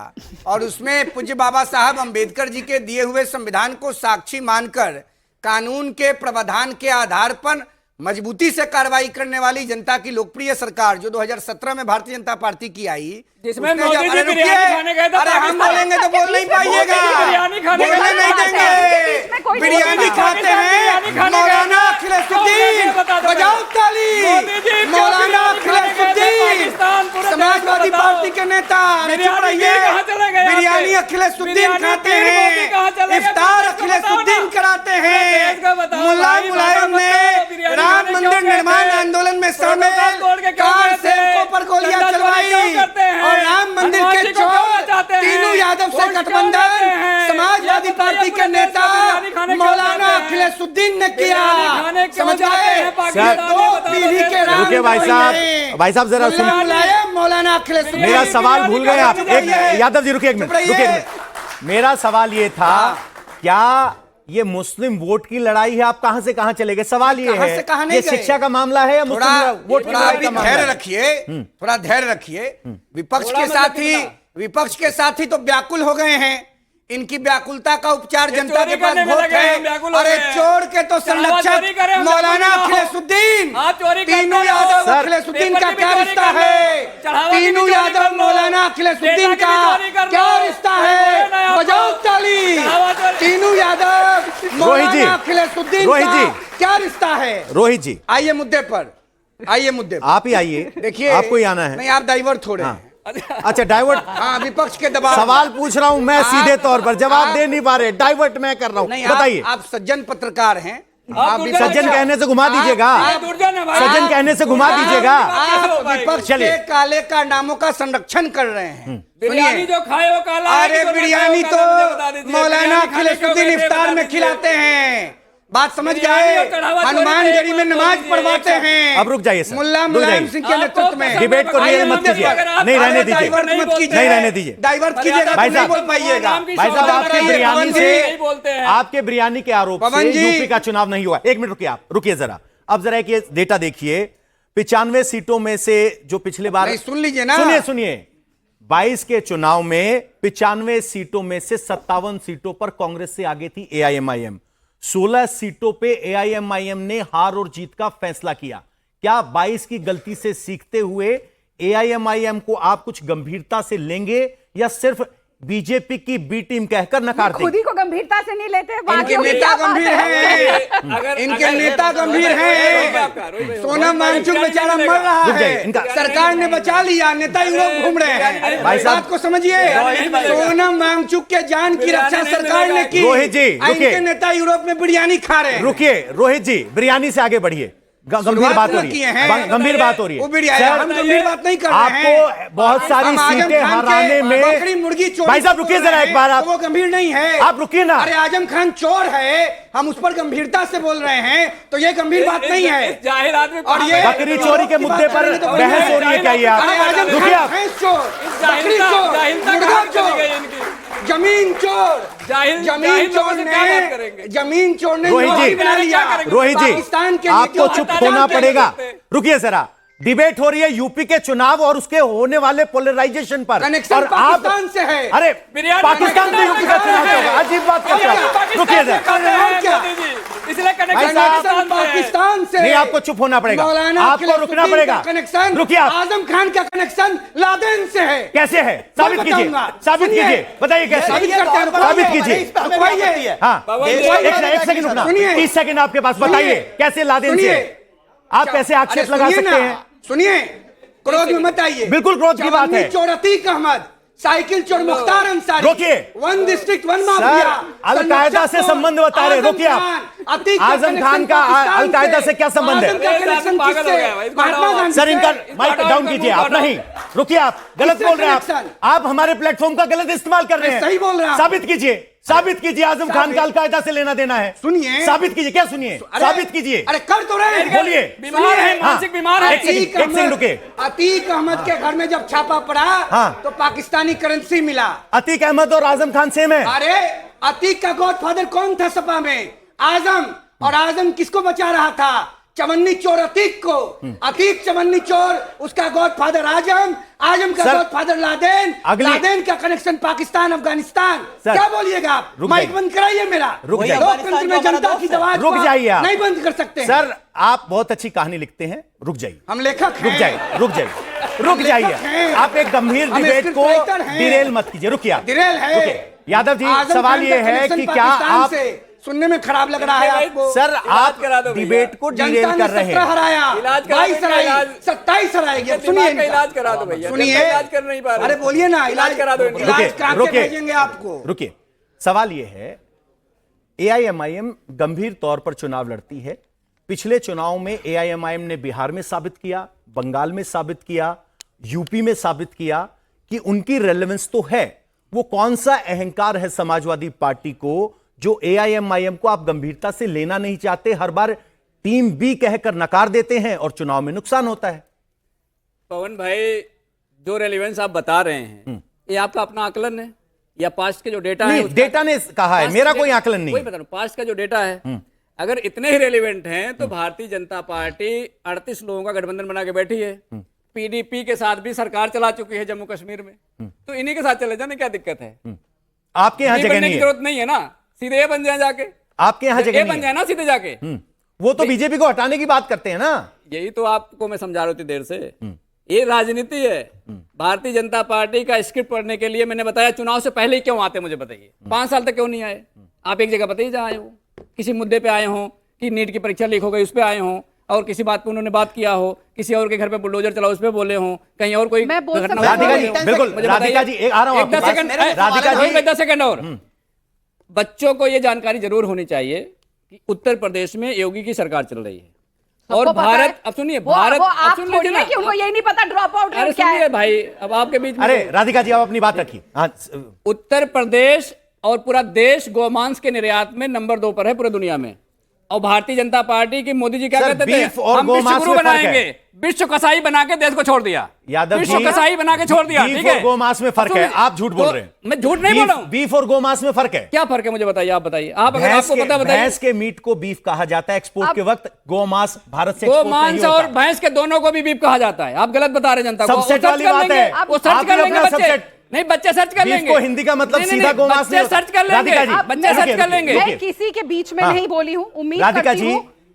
और उसमें पूज्य बाबा साहब अंबेडकर जी के दिए हुए संविधान को साक्षी मानकर कानून के प्रावधान के आधार पर मजबूती से कार्रवाई करने वाली जनता की लोकप्रिय सरकार जो 2017 में भारतीय जनता पार्टी की आई, जिसमें उसने मोदी जब- जी अरे बिरयानी रुकिए, खाने गए थे अरे हम पाकिस्तान। बोलेंगे तो बोल नहीं पाइएगा, मोदी जी बिरयानी खाने गए बोलने थे नहीं पाकिस्तान। देंगे। बिरयानी खाते हैं मौलाना अखिलेशुद्दीन, बजाओ ताली। मौलाना अखिलेशुद्दीन समाजवादी पार्टी के नेता, चुप रहिए। बिरयानी अखिलेशुद्दीन खाते हैं, इफ्तार अखिलेशुद्दीन कराते हैं। मुल्ला मुलायम ने राम मंदिर निर्माण आंदोलन में शामिल कार सेवकों पर गोलियां चलवाई और राम मंदिर के चोर तीनू यादव से गठबंधन समाजवादी पार्टी के नेता मौलाना अखिलेशुद्दीन ने किया। समझ गए? दो पीढ़ी के राम रुकिए भाई साहब जरा सुन। मौलाना अखिलेशुद्दीन, मेरा सवाल भूल गए आप। एक यादव जी रुकिए एक मिनट, रुकिए एक मिनट। मेरा सवाल ये था, क्या ये मुस्लिम वोट की लड़ाई है? आप कहां से कहां चले गए? सवाल ये कहां है, से कहां नहीं ये गए? शिक्षा का मामला है या मुस्लिम वोट की लड़ाई का मामला धैर्य है? रखिए, थोड़ा धैर्य रखिए। विपक्ष के साथी तो व्याकुल हो गए हैं। इनकी व्याकुलता का उपचार जनता के पास वोट है। अरे चोर के तो संरक्षक मौलाना अखिलेशुद्दीन, तीनू यादव अखिलेशुद्दीन का क्या रिश्ता है? तीनू यादव मौलाना अखिलेशुद्दीन का क्या रिश्ता है? बजाओ ताली। तीनू यादव मौलाना अखिलेशुद्दीन का क्या रिश्ता है? रोहित जी आइए मुद्दे पर, आइए मुद्दे पर। आप ही आइए, देखिए, आपको ही आना है। नहीं, आप डाइवर्ट हो रहे हैं। अच्छा डाइवर्ट। हाँ, विपक्ष के दबाव। सवाल पूछ रहा हूं मैं सीधे तौर पर, जवाब दे नहीं पा रहे, डाइवर्ट मैं कर रहा नहीं, हूं। बताइए। आप सज्जन पत्रकार हैं। सज्जन कहने से घुमा दीजिएगा, सज्जन कहने से घुमा दीजिएगा। आप विपक्ष के काले कारनामों का संरक्षण कर रहे हैं। बिरयानी जो खाए वो काला है। अरे बिरयानी तो मौलाना अखिलेशुद्दीन इफ्तार में खिलाते हैं। बात समझ गए। हनुमानगढ़ी में नमाज पढ़वाते हैं। अब रुक जाइए सर, मुल्ला रुक मुलायम जाइए। सिंह के नेतृत्व में। डिबेट को रियल मत कीजिए, नहीं रहने दीजिए, डाइवर्ट मत कीजिए, नहीं रहने दीजिए। डाइवर्ट कीजिएगा भाई तो नहीं साहब, बोल पाइएगा। भाई साहब, आपके बिरयानी से, बोलते हैं आपके बिरयानी के आरोप से पवन जी। यूपी का चुनाव नहीं हुआ। एक मिनट रुकिए, आप रुकिए जरा। अब जरा एक डेटा देखिए, 95 सीटों में से जो पिछले बार, नहीं, सुन लीजिए ना, सुनिए 22 के चुनाव में 95 सीटों में से 57 सीटों पर कांग्रेस से आगे थी एआईएमआईएम। 16 सीटों पे एआईएमआईएम ने हार और जीत का फैसला किया। क्या 22 की गलती से सीखते हुए एआईएमआईएम को आप कुछ गंभीरता से लेंगे या सिर्फ बीजेपी की बी टीम कहकर नकार खुद देंगे? ही को गंभीरता से नहीं लेते, इनके बाकियों की नेता क्या बात गंभीर है? हैं, इनके नेता गंभीर हैं। सोनम वांगचुक बेचारा मर रहा रुक जाइए, है, इनका- सरकार ने बचा लिया, नेता यूरोप घूम रहे हैं। भाई साहब- बात को समझिए, सोनम वांगचुक के जान की रक्षा सरकार ने की। रोहित जी, रुकिए। इनके नेता यूरोप में बिरयानी खा रहे हैं। रुकिए रोहित जी, बिरयानी से आगे बढ़िए। गंभीर शुरुआत बात हो न रही किए है, हैं। गंभीर बात हो रही है। वो बिरयानी, सर, हम गंभीर बात नहीं कर रहे हैं। आपको बहुत सारी हम आजम सीटें खान के हराने में, बकरी मुर्गी चोरी भाई साहब रुकिए जरा एक बार, आप तो वो गंभीर नहीं है। आप रुकिए ना। अरे आजम खान चोर है, हम उस पर गंभीरता से बोल रहे हैं, तो ये गंभीर बात नहीं है। जाहिर आदमी और ये बकरी चोरी के मुद्दे पर बहस हो रही है क्या ये अरे आप? आजम रुकिए खान आप। भैंस चोर, बकरी चोर, मुर्गा चोर, जमीन चोर, जमीन चोर ने, जमीन चोर ने रोहित नौकरी बना जी, लिया। रोहित जी, पाकिस्तान के आपको नीतियों चुप का होना जानते पड़ेगा। हैं। रुकिए जरा, डिबेट हो रही है यूपी के चुनाव और उसके होने वाले पोलराइजेशन पर, कनेक्शन और आप पाकिस्तान से है। अरे बिरयानी पाकिस्तान से यूपी का चुनाव है। होगा, अजीब बात करते हैं। रुकिए जरा, इसलिए भाई साहब, कनेक्शन पाकिस्तान से। नहीं, आपको चुप होना पड़ेगा, मौलाना आपको खिलफुद्दीन रुकना पड़ेगा। का कनेक्शन, रुकिए आप। आजम खान का कनेक्शन लादेन से है। कैसे है? साबित कीजिए, बताऊंगा। साबित सुनिए। कीजिए, बताइए कैसे? साबित करते हैं, साबित रुकवाइए। कीजिए। रुकवाइए। हाँ, एक सेकंड रुकना, सुनिए। 30 सेकंड आपके पास, बताइए कैसे लादेन से? आप कैसे आक्षेप अरे लगा सुनिए सकते ना, हैं? सुनिए, क्रोध में मत आइए। बिल्कुल क्रोध की बात है। चवन्नी चोर अतीक अहमद, साइकिल चोर मुख्तार अंसारी, रोकिए। One district one sir, mafia, al Qaeda से संबंध बता रहे, रोकिए आप। आजम खान का अलकायदा से क्या संबंध है? महात्मा गांधी सर, इनका से। माइक डाउन कीजिए आप। नहीं, रुकिए आप, गलत किससे बोल रहे हैं कनेक्शन? आप हमारे प्लेटफॉर्म का गलत इस्तेमाल कर रहे हैं। सही बोल रहे हैं आप। साबित कीजिए, साबित कीजिए आजम खान का अलकायदा से लेना देना है। सुनिए। साबित कीजिए, क्या सुनिए? अरे- साबित कीजिए। अरे कर तो रहे हैं। बोलिए। बीमार है, हाँ, मानसिक बीमार है। एक सेकंड रुके। अतीक अहमद के घर में जब छापा पड़ा, हाँ। तो पाकिस्तानी करेंसी मिला। अतीक अहमद और आजम खान सेम है। अरे अतीक का गॉडफादर कौन था सपा में? आजम। और आजम किसको बचा रहा था? चवन्नी चोर अतीक को। अतीक चवन्नी चोर, उसका गॉडफादर आजम, आजम का सर, गॉडफादर लादेन, लादेन का कनेक्शन पाकिस्तान अफगानिस्तान। सर, क्या बोलिएगा आप? रुक माइक जाइए। बंद कराइए मेरा। रुक जाइए। लोकतंत्र में जनता की आवाज रुक को जाइए आप। नहीं बंद कर सकते हैं। सर, आप बहुत अच्छी कहानी लिखते हैं, रुक जाइए। हम लेखक हैं। रुक जाइए, रुक जाइए, रुक लेखक जाइए। हैं। आप एक गंभीर हम डिबेट को स्क्रिप्ट राइटर हैं। डिरेल मत कीजिए, रुकिए आप। डिरेल है। रुकिए। यादव जी, आजम सवाल खान ये का है कनेक्शन कि क्या पाकिस्तान आप, से सुनने में खराब लग रहा है आपको? सर, आप करा दो भैया। डिबेट को डिरेल जनता ने कर रहे 17 हैं। हराया, इलाज करा 22 दो, हराई, इलाज। 27 हराएगी। अब दिमाग सुनिए का इनका। इलाज करा दो भैया। सुनिए। जनता इलाज कर नहीं पा रहे। अरे बोलिए ना, इलाज करा दो इनका। इलाज करा के रुकिए, भेजेंगे आपको। रुकिए। सवाल यह है, एआईएमआईएम गंभीर तौर पर चुनाव लड़ती है। पिछले चुनाव में एआईएमआईएम ने बिहार में साबित किया, बंगाल में साबित किया, यूपी में साबित किया कि उनकी रेलेवेंस तो है। वो कौन सा अहंकार है समाजवादी पार्टी को जो एआईएमआईएम को आप गंभीरता से लेना नहीं चाहते, हर बार टीम बी कहकर नकार देते हैं और चुनाव में नुकसान होता है? पवन भाई, जो रेलिवेंस आप बता रहे हैं, ये आपका अपना आकलन है या पास्ट के जो डेटा है? नहीं, डेटा ने कहा है, मेरा कोई आकलन नहीं वही है। बता रहा हूं, पास्ट का जो डेटा है, अगर इतने ही रेलिवेंट हैं तो भारतीय जनता पार्टी 38 लोगों का गठबंधन बना के बैठी है। पीडीपी के साथ भी सरकार चला चुकी है जम्मू कश्मीर में, तो इन्हीं के साथ चले जाने क्या दिक्कत है? आपके यहां ये जगह बनने नहीं की है। जरूरत नहीं है ना, सीधे ये बन जाए जाके। आपके यहां जगह ये नहीं बन है। जाए ना सीधे जाके। वो तो बीजेपी को हटाने की बात करते हैं ना। यही तो आपको मैं समझा रही थी देर से। ये राजनीति है। भारतीय जनता पार्टी का स्क्रिप्ट पढ़ने के लिए मैंने बताया चुनाव से पहले ही क्यों आते मुझे बताइए। 5 साल तक क्यों नहीं आए? आप एक जगह बताइए जहां आए हो, किसी मुद्दे पे आए हो कि नीट की परीक्षा लीक हो गई उस पे आए हो, और किसी बात पे उन्होंने बात किया हो, किसी और के घर पे बुलडोजर चला उस पे बोले हो, कहीं और कोई मैं बोल घटना सकती हूँ। राधिका जी, बोले हो। बिल्कुल, मुझे राधिका बताइए। जी, आ रहा हूं एक आपके 10 पास। सेकंड, राधिका जी, 10 सेकंड और। बच्चों को ये जानकारी जरूर होनी चाहिए कि उत्तर प्रदेश में योगी की सरकार चल रही है और सबको पता भारत, है। अब सुनिए, वो भारत, आप सुन थोड़ी लीजिए है कि उनको यही नहीं पता ड्रॉप आउट अरे रेट क्या सुनिए है। भाई, अब आपके बीच में अरे राधिका जी, आप अपनी बात रखिए। हाँ, उत्तर प्रदेश और पूरा देश गोमांस के निर्यात में नंबर 2 पर है पूरे दुनिया में, और भारतीय जनता पार्टी की मोदी जी क्या सर, कहते बीफ थे, और हम विश्व गोमांस गुरु में फर्क है। बनाएंगे, विश्व कसाई बना के देश को छोड़ दिया। यादव जी, विश्व कसाई बना के छोड़ दिया। बीफ ठीक है, और गोमांस में फर्क है, आप झूठ बोल रहे हैं। मैं झूठ नहीं बोल रहा हूं। बीफ और गोमांस में फर्क है। क्या फर्क है मुझे बताइए, आप बताइए, आप अगर आपको पता बताइए। भैंस के मीट को बीफ कहा जाता है एक्सपोर्ट के वक्त, गोमांस भारत से एक्सपोर्ट नहीं गोमांस होता। और भैंस के दोनों को भी बीफ कहा जाता है। आप गलत बता रहे हैं जनता को। सबसेट वाली बात है। वो सर्च कर लेंगे बच्चे, नहीं बच्चे सर्च कर बीफ लेंगे। को हिंदी का मतलब सीधा गोमांस नहीं बच्चे होता। सर्च कर लेंगे, राधिका जी, बच्चे सर्च कर लेंगे। मैं किसी के बीच में हाँ। नहीं बोली हूँ। राधिका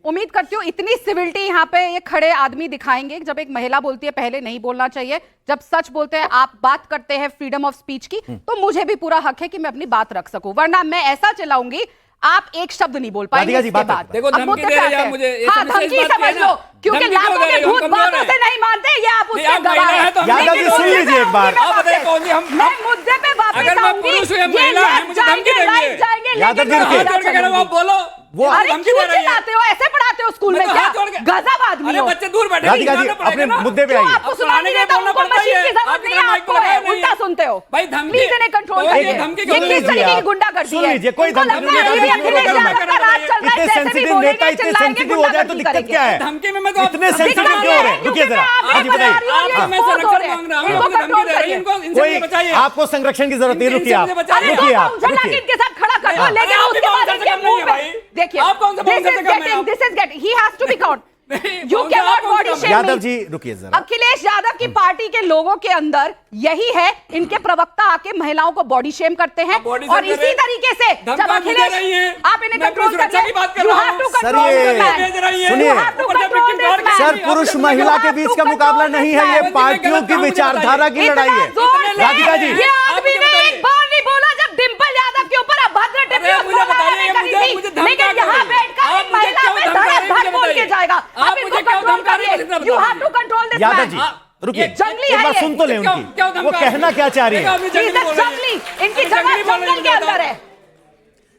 उम्मीद जी। करती हूँ इतनी सिविलिटी यहाँ पे ये खड़े आदमी दिखाएंगे। जब एक महिला बोलती है पहले नहीं बोलना चाहिए, जब सच बोलते हैं, आप बात करते हैं फ्रीडम ऑफ स्पीच की, तो मुझे भी पूरा हक है कि मैं अपनी बात रख सकूं, वरना मैं ऐसा चलाऊंगी आप एक शब्द नहीं बोल पाएंगे। इसके बाद देखो, अब धमकी मुद्दे दे पे रहे आते हैं हैं। मुझे, ये हाँ, समझ धमकी इस बात समझ की है ना। लो, क्योंकि धमकी क्यों लाखों दे रहे के हो? भूत कमजोर बातों है। से नहीं मानते, ये आप उसके आप महिला गवाह हैं तो हम यादव जी, सुन लीजिए एक बार। आप बताइए कौन सी मैं मुद्दे पे वापस अगर मैं आऊंगी। पुरुष हूं या ये महिला है, left मुझे धमकी जाएंगे, देंगे। right जाएंगे, यादव लेकिन जी, मैं रुकिए। हाथ जोड़ के कह रहा हूं, आप बोलो। वो अरे धमकी क्यों दे रही है। चिल्लाते हो, ऐसे पढ़ाते हो स्कूल में मैं तो क्या? हाथ जोड़ के- गजब आदमी अरे हो। बच्चे दूर बैठे, राधिका जी, सुनाना पड़ेगा अपने ना। मुद्दे पे क्यों आइए। आपको अब सुनाने सुनाने देता हूं, बोलना उनको पड़ता ही मशीन है। की जरूरत आपकी नहीं है, तरह माइक आपको पे है, लगाया नहीं उल्टा है। सुनते हो। भाई धमकी- प्लीज इन्हें कंट्रोल तो करिए। ये धमकी ये क्यों किस दे रही तरीके है? की गुंडागर्दी सुन है? लीजिए, कोई इनको धमकी लगता नहीं है दे रही है, अभी अखिलेश करूंगा। यादव का राज चल रहा है, इतने जैसे भी सेंसिटिव बोलेंगे, नेता इतने चिल्लाएंगे, सेंसिटिव हो जाए तो गुंडागर्दी दिक्कत क्या है? धमकी में मैं तो इतने आप- सेंसिटिव दिक्कत क्यों हो ये रहे है हैं? रुकिए क्योंकि जरा, मैं हाँ जी आपको बता बताइए। रही हूँ, ये आप मैं expose हो संरक्षण रहे हैं। मांग रहा हूं, इनको मुझे धमकी कंट्रोल दे रही है, करिए। इनको इनसे मुझे बचाइए। आपको संरक्षण की जरूरत नहीं, इनसे रुकिए आप, मुझे बचाइए। अरे रुकिए दो आप, पाउंड चला के रुकिए। इनके साथ खड़ा कर दो, हाँ। लेकिन अरे आप उसके भी बाद बाउंसर इनके से कम मुंह नहीं है पे भाई। देखिए, आप कौन सा बाउंसर से कम है आप? This is getting, he has to be count. नहीं, यू बाउंसर कैन आप नॉट कौन बॉडी सा शेम यादव जी रुकिए जरा। अखिलेश यादव की पार्टी के लोगों के अंदर यही है, इनके प्रवक्ता आके महिलाओं को बॉडी शेम करते हैं, बॉडी और शेम इसी कर रहे तरीके से धमकी जब मुझे अखिलेश रही हैं। आप इन्हें मैं कंट्रोल अपनी सुरक्षा की बात कर यू रहा हैव हूं। टू सर, कंट्रोल ये- भेज रही हैं। सुनिए। यू हैव टू ऊपर से control victim guard this sir, man. पुरुष आप महिला You के have बीच to का मुकाबला control नहीं this है, ये man. पार्टियों की मुझे विचारधारा की लड़ाई है। इतना जोर से राधिका जी, ये आदमी ने एक बार नहीं बोला जब डिंपल यादव के ऊपर अभद्र टिप्पणी अरे मुझे बताइए, करी मुझे थी, धमका लेकिन क्यों यहाँ रही है? बैठकर आप एक मुझे महिला क्यों पे धमका रही हैं, धड़ाधड़ मुझे बोल के बताइए। जाएगा। आप अब इनको मुझे क्यों कंट्रोल धमका रही हैं, करिए। मुझे you better have to control this Yadav man. जी रुकिए, ये जंगली एक है बार ये। सुन तो ले क्यों- उनकी, क्यों वो धमका कहना रही क्या चाह रही देखो, है। अभी He is जंगली a बोल रही है। जंगली, इनकी अभी जगह जंगली बोल रही जंगल के है, अंदर है।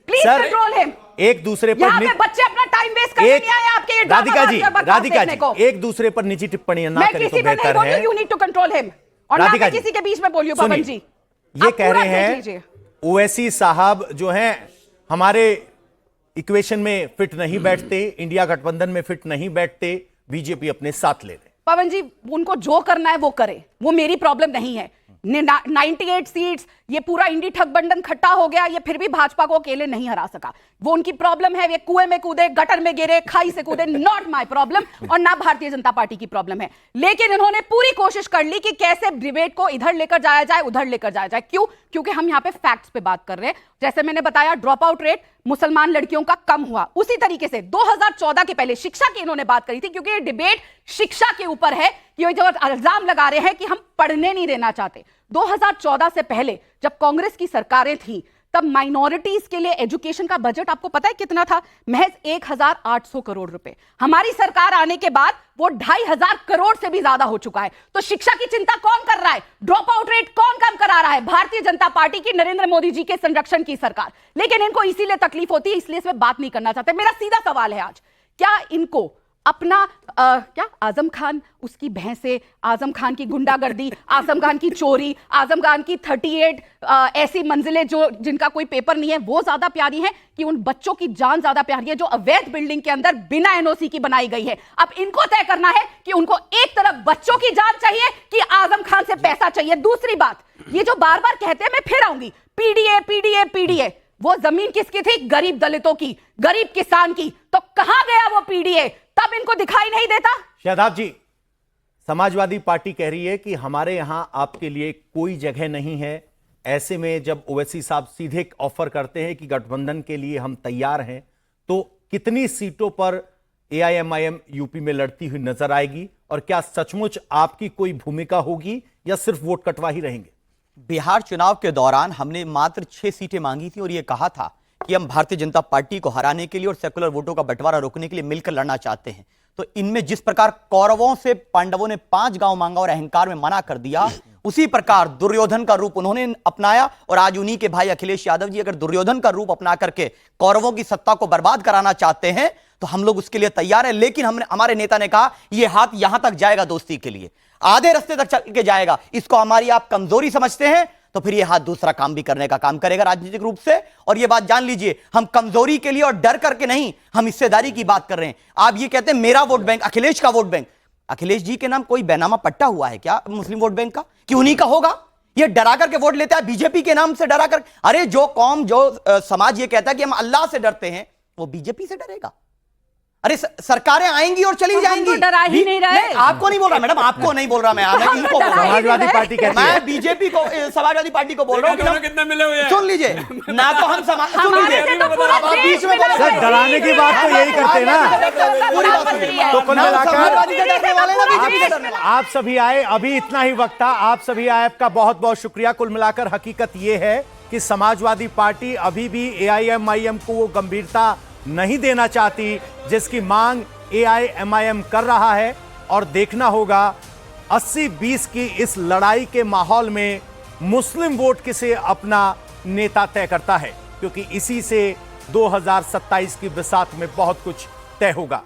Please sir, control him. एक दूसरे पर यहाँ पे बच्चे अपना टाइम वेस्ट करने एक नहीं आए आपके ये राधिका जी, ड्रामाबाज राधिका देखने को। जी, एक दूसरे पर निजी टिप्पणियां ना मैं करें किसी तो पे नहीं बेहतर बोल है। रही, you need to control him, और ना राधिका मैं जी, किसी के बीच में बोलियो पवन जी। ये आप कह पूरा रहे देख हैं लीजिए। ओवैसी साहब जो हैं हमारे इक्वेशन में फिट नहीं बैठते, इंडिया गठबंधन में फिट नहीं बैठते, बीजेपी अपने साथ ले ले। पवन जी, उनको जो करना है वो करे, वो मेरी प्रॉब्लम नहीं है। 98 सीट्स, ये पूरा इंडी ठगबंधन खट्टा हो गया, ये फिर भी भाजपा को अकेले नहीं हरा सका। वो उनकी प्रॉब्लम है, वे कुएं में कूदे, गटर में गिरे, खाई से कूदे, नॉट माय प्रॉब्लम, और ना भारतीय जनता पार्टी की प्रॉब्लम है। लेकिन इन्होंने पूरी कोशिश कर ली कि कैसे डिबेट को इधर लेकर जाया जाए, उधर लेकर जाया जाए। क्यों? क्योंकि हम यहाँ पे फैक्ट्स पे बात कर रहे हैं। जैसे मैंने बताया, ड्रॉप आउट रेट मुसलमान लड़कियों का कम हुआ, उसी तरीके से 2014 के पहले शिक्षा की इन्होंने बात करी थी, क्योंकि ये डिबेट शिक्षा के ऊपर है। ये जो इल्जाम लगा रहे हैं कि हम पढ़ने नहीं देना चाहते। 2014 से पहले जब कांग्रेस की सरकारें थी, तब माइनॉरिटीज के लिए एजुकेशन का बजट आपको पता है कितना था? महज 1800 करोड़ रुपए। हमारी सरकार आने के बाद वो 2500 करोड़ से भी ज्यादा हो चुका है। तो शिक्षा की चिंता कौन कर रहा है? ड्रॉप आउट रेट कौन कम करा रहा है? भारतीय जनता पार्टी की, नरेंद्र मोदी जी के संरक्षण की सरकार। लेकिन इनको इसीलिए तकलीफ होती है, इसलिए इसमें बात नहीं करना चाहते। मेरा सीधा सवाल है आज, क्या इनको अपना क्या आजम खान, उसकी भैंसे, आजम खान की गुंडागर्दी, आजम खान की चोरी, आजम खान की 38 ऐसी मंजिलें जो जिनका कोई पेपर नहीं है, वो ज्यादा प्यारी हैं कि उन बच्चों की जान ज्यादा प्यारी है जो अवैध बिल्डिंग के अंदर बिना एनओसी की बनाई गई है? अब इनको तय करना है कि उनको एक तरफ बच्चों की जान चाहिए कि आजम खान से पैसा चाहिए। दूसरी बात, ये जो बार बार कहते हैं, मैं फिर आऊंगी, पीडीए पीडीए पीडीए, वो जमीन किसकी थी? गरीब दलितों की, गरीब किसान की। तो कहां गया वो पीडीए? तब इनको दिखाई नहीं देता। शादाब जी, समाजवादी पार्टी कह रही है कि हमारे यहां आपके लिए कोई जगह नहीं है। ऐसे में जब ओवैसी साहब सीधे ऑफर करते हैं कि गठबंधन के लिए हम तैयार हैं, तो कितनी सीटों पर एआईएमआईएम यूपी में लड़ती हुई नजर आएगी, और क्या सचमुच आपकी कोई भूमिका होगी या सिर्फ वोट कटवा ही रहेंगे? बिहार चुनाव के दौरान हमने मात्र 6 सीटें मांगी थी और यह कहा था कि हम भारतीय जनता पार्टी को हराने के लिए और सेकुलर वोटों का बंटवारा रोकने के लिए मिलकर लड़ना चाहते हैं। तो इनमें जिस प्रकार कौरवों से पांडवों ने 5 गांव मांगा और अहंकार में मना कर दिया, उसी प्रकार दुर्योधन का रूप उन्होंने अपनाया। और आज उन्हीं के भाई अखिलेश यादव जी अगर दुर्योधन का रूप अपना करके कौरवों की सत्ता को बर्बाद कराना चाहते हैं, तो हम लोग उसके लिए तैयार हैं। लेकिन हमारे नेता ने कहा यह हाथ यहां तक जाएगा, दोस्ती के लिए आधे रास्ते तक चल के जाएगा। इसको हमारी आप कमजोरी समझते हैं तो फिर ये हाथ दूसरा काम भी करने का काम करेगा राजनीतिक रूप से। और ये बात जान लीजिए, हम कमजोरी के लिए और डर करके नहीं, हम हिस्सेदारी की बात कर रहे हैं। आप ये कहते हैं मेरा वोट बैंक, अखिलेश का वोट बैंक, अखिलेश जी के नाम कोई बैनामा पट्टा हुआ है क्या मुस्लिम वोट बैंक का? कि उन्हीं का होगा? ये डरा करके वोट लेता है बीजेपी के नाम से, डरा कर। अरे जो कौम, जो समाज ये कहता है कि हम अल्लाह से डरते हैं, वो बीजेपी से डरेगा? अरे सरकारें आएंगी और चली जाएंगी। तो डरा ही नहीं रहे। आपको नहीं बोल रहा मैडम, आपको नहीं बोल रहा मैं इनको बोल रहा हूं। समाजवादी पार्टी कहती है, मैं बीजेपी को, समाजवादी पार्टी को बोल रहा हूं। कितना मिले हुए हैं? सुन लीजिए ना, तो हम सुन लीजिए, अब आप बीच में बोल सर, डराने की बात तो यही करते हैं ना। पूरी बात सुनिए। तो कुल मिलाकर समाजवादी से डरने वाले ना बीजेपी से डरने वाले। आप सभी आए, अभी इतना ही वक्त था, आप सभी आए, आपका बहुत बहुत शुक्रिया। कुल मिलाकर हकीकत यह है कि समाजवादी पार्टी अभी भी एआईएमआईएम को वो गंभीरता नहीं देना चाहती जिसकी मांग एआईएमआईएम कर रहा है। और देखना होगा 80-20 की इस लड़ाई के माहौल में मुस्लिम वोट किसे अपना नेता तय करता है, क्योंकि इसी से 2027 की बिसात में बहुत कुछ तय होगा।